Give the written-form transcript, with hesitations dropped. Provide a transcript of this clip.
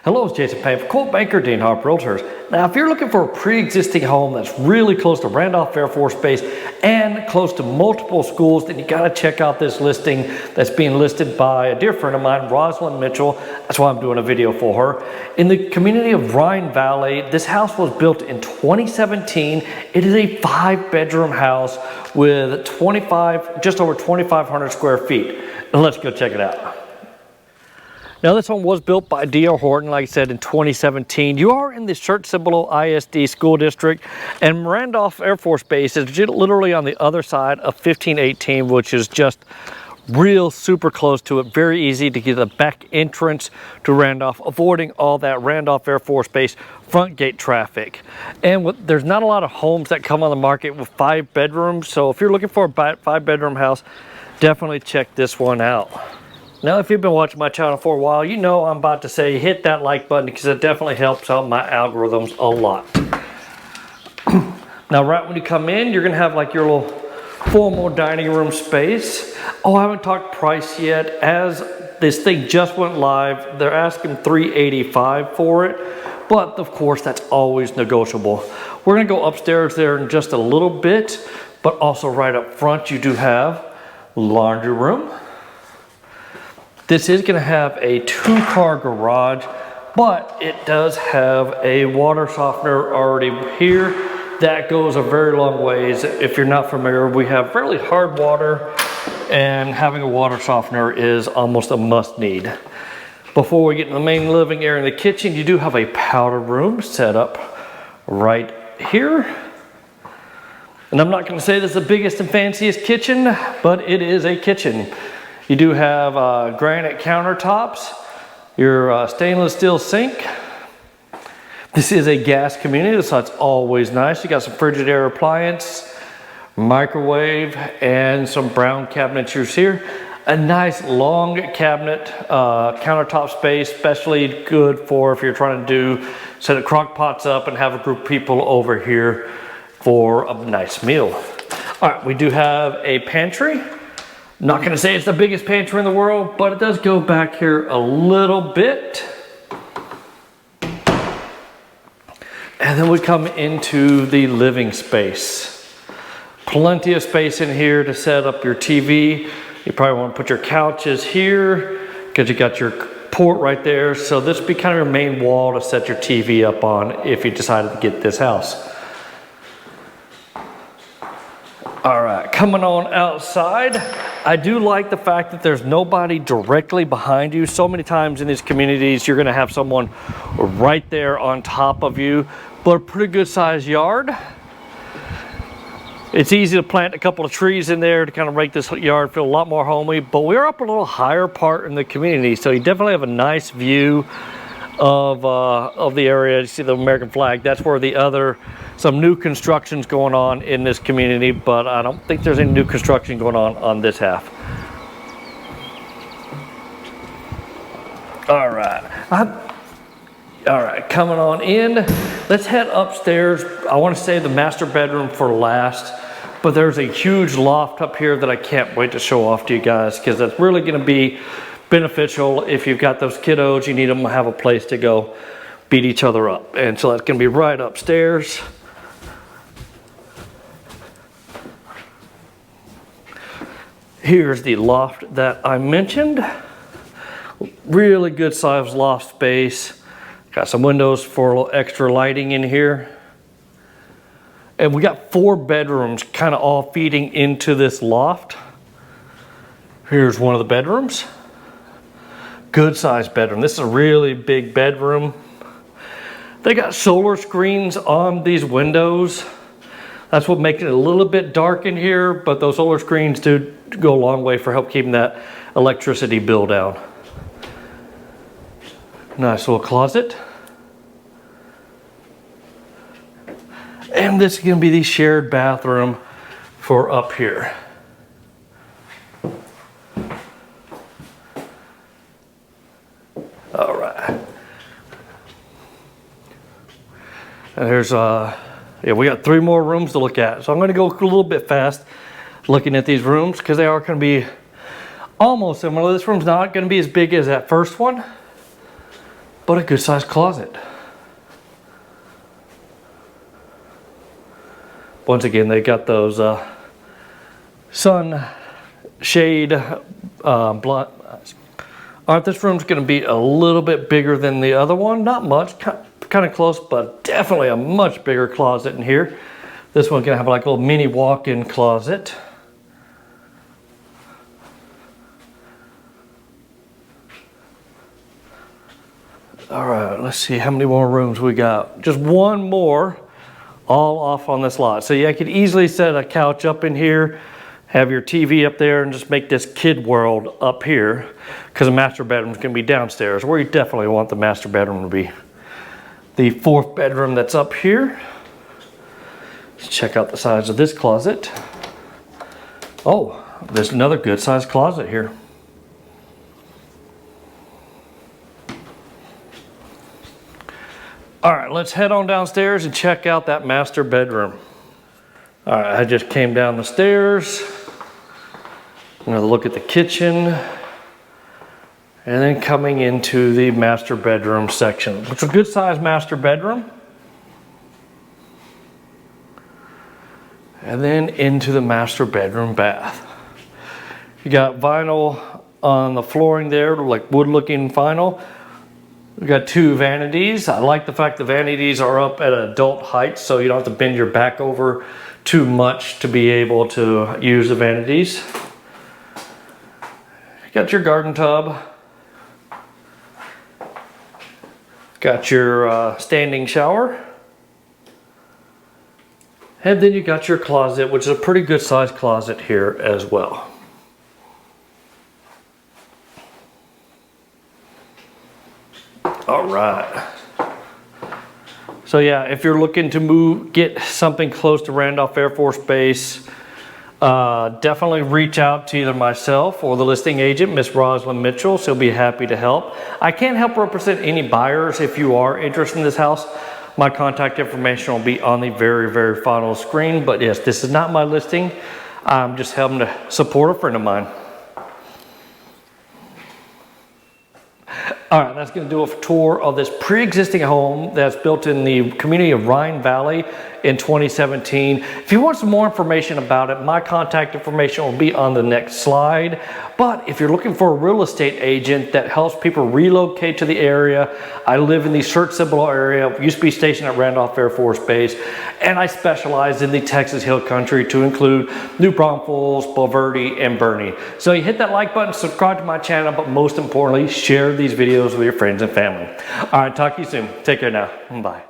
Hello, it's Jason Payne for Quote Banker, Dean Harper Realtors. Now, if you're looking for a pre-existing home that's really close to Randolph Air Force Base and close to multiple schools, then you got to check out this listing that's being listed by a dear friend of mine, Rosalind Mitchell. That's why I'm doing a video for her. In the community of Rhine Valley, this house was built in 2017. It is a 5-bedroom house with just over 2,500 square feet. And let's go check it out. Now, this home was built by D.R. Horton, like I said, in 2017. You are in the Church-Cibolo ISD school district, and Randolph Air Force Base is literally on the other side of 1518, which is just real super close to it. Very easy to get a back entrance to Randolph, avoiding all that Randolph Air Force Base front gate traffic. And there's not a lot of homes that come on the market with 5 bedrooms, so if you're looking for a 5-bedroom house, definitely check this one out. Now, if you've been watching my channel for a while, you know I'm about to say hit that like button because it definitely helps out my algorithms a lot. Now, right when you come in, you're going to have like your little formal dining room space. Oh, I haven't talked price yet. As this thing just went live, they're asking $385 for it. But, of course, that's always negotiable. We're going to go upstairs there in just a little bit. But also right up front, you do have laundry room. This is going to have a 2-car garage, but it does have a water softener already here. That goes a very long ways. If you're not familiar, we have fairly hard water, and having a water softener is almost a must need. Before we get in the main living area in the kitchen, you do have a powder room set up right here. And I'm not going to say this is the biggest and fanciest kitchen, but it is a kitchen. You do have granite countertops, your stainless steel sink. This is a gas community, so it's always nice. You got some Frigidaire appliance, microwave, and some brown cabinetries here. A nice long cabinet countertop space, especially good for if you're trying to set the crock pots up and have a group of people over here for a nice meal. All right, we do have a pantry. Not going to say it's the biggest pantry in the world, but it does go back here a little bit. And then we come into the living space. Plenty of space in here to set up your TV. You probably want to put your couches here because you got your port right there. So this would be kind of your main wall to set your TV up on if you decided to get this house. All right, coming on outside, I do like the fact that there's nobody directly behind you. So many times in these communities, you're gonna have someone right there on top of you, but a pretty good sized yard. It's easy to plant a couple of trees in there to kind of make this yard feel a lot more homey, but we're up a little higher part in the community, so you definitely have a nice view of the area. You see the American flag. That's where some new construction's going on in this community, but I don't think there's any new construction going on this half. All right, coming on in. Let's head upstairs. I want to save the master bedroom for last, but there's a huge loft up here that I can't wait to show off to you guys because that's really going to be beneficial if you've got those kiddos. You need them to have a place to go beat each other up, and so that's going to be right upstairs. Here's the loft that I mentioned. Really good sized loft space. Got some windows for a little extra lighting in here, and we got 4 bedrooms kind of all feeding into this loft. Here's one of the bedrooms. Good sized bedroom. This is a really big bedroom. They got solar screens on these windows. That's what makes it a little bit dark in here, but those solar screens do go a long way for help keeping that electricity bill down. Nice little closet. And this is going to be the shared bathroom for up here. All right. And there's we got 3 more rooms to look at. So I'm going to go a little bit fast looking at these rooms because they are going to be almost similar. This room's not going to be as big as that first one, but a good sized closet. Once again, they got those sun shade blunt. All right, this room's going to be a little bit bigger than the other one. Not much, kind of close, but definitely a much bigger closet in here. This one's going to have like a little mini walk-in closet. All right, let's see how many more rooms we got. Just one more, all off on this lot. So yeah, I could easily set a couch up in here, have your TV up there, and just make this kid world up here, because the master bedroom is going to be downstairs, where you definitely want the master bedroom to be. The fourth bedroom that's up here. Let's check out the size of this closet. Oh, there's another good sized closet here. All right, let's head on downstairs and check out that master bedroom. All right, I just came down the stairs. I'm gonna look at the kitchen, and then coming into the master bedroom section. It's a good sized master bedroom. And then into the master bedroom bath. You got vinyl on the flooring there, like wood looking vinyl. We got two vanities. I like the fact the vanities are up at adult height, so you don't have to bend your back over too much to be able to use the vanities. You got your garden tub. Got your standing shower. And then you got your closet, which is a pretty good sized closet here as well. All right. So yeah, if you're looking to get something close to Randolph Air Force Base, definitely reach out to either myself or the listing agent, Miss Rosalind Mitchell. She'll be happy to help. I can't help represent any buyers. If you are interested in this house, my contact information will be on the very, very final screen. But yes, this is not my listing. I'm just helping to support a friend of mine. All right, that's going to do a tour of this pre-existing home that's built in the community of Rhine Valley in 2017. If you want some more information about it, my contact information will be on the next slide. But if you're looking for a real estate agent that helps people relocate to the area, I live in the Church-Cibolo area, used to be stationed at Randolph Air Force Base, and I specialize in the Texas Hill Country to include New Braunfels, Bulverde, and Bernie. So you hit that like button, subscribe to my channel, but most importantly, share these videos with your friends and family. All right, talk to you soon. Take care now. Bye.